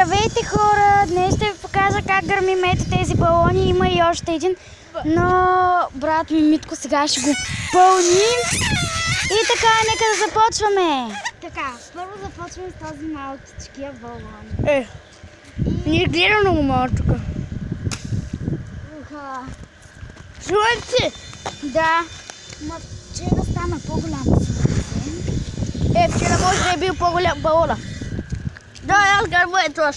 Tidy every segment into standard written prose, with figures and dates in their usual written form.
Здравейте, хора! Днес ще ви покажа как гърмим ето тези балони. Има и още един, но брат ми Митко сега ще го пълни. И така, нека да започваме. Така, първо започваме с този малкичкия балон. Ние гледаме много малко тук. Слънце! Да. Ма вчера стана по-голям слънце. Вчера може да е бил по-голям балона. Да, аз гърба е тош.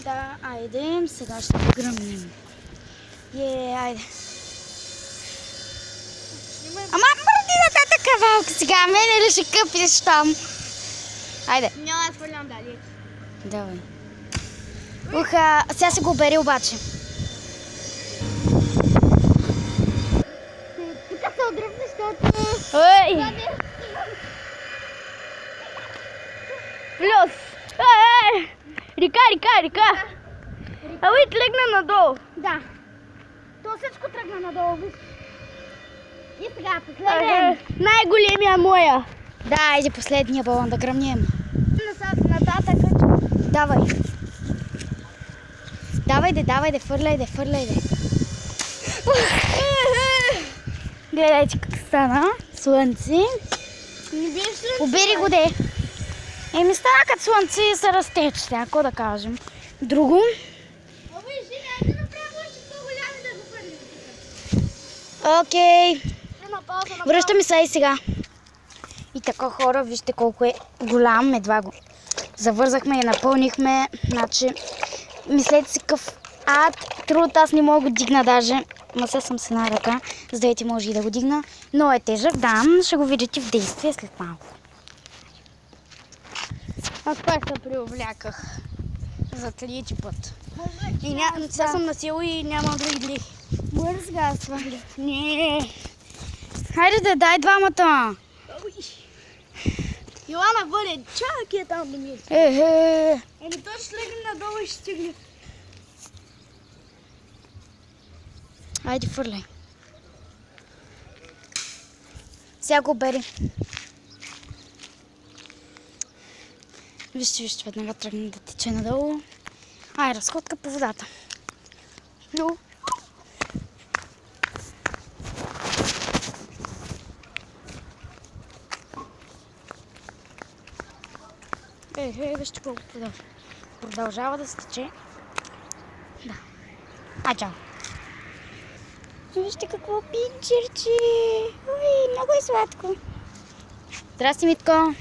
Да, айде, сега ще го гръмнем. Айде. Ама мърди нататък кавалка сега, мене ли ще къпиш там? Айде. Няма да свалям дали. Давай. Сега се го бери обаче. Тук се отръпне, защото... Ой! Плюс! Река! Ами тръгна надолу. Да. То всичко тръгна надолу, виж. И сега, последен. Най-големия моя. Да, айде последния балон да гръмнем. Нататък. Давай. Давай, фърляй. Гледайте как стана. Слънце. Обери го, де. Стана като слънце и се растеч, какво да кажем. Друго. Окей. Връщаме се и сега. И така, хора, вижте колко е голям. Едва го завързахме и напълнихме. Значи, мислете си какъв труд, аз не мога да го дигна даже. Ма се съм с една ръка, за да може и да го дигна. Но е тежък, да, ще го видите в действие след малко. Аз пак се приовляках за трети път. И сега съм на сила и нямам други дрехи. Бързгасва. Не. Хайде да дай двамата. Йоана бъде, чакай там да ми е. Той ще слегне надолу и ще стигне. Айде, фърляй. Сега го бери. Вижте, веднага тръгна да тече надолу. Разходка по водата. Вижте колко продължава да се тече. Да. Чао. Вижте какво пинчерче. Много е сладко. Здрасти, Митко.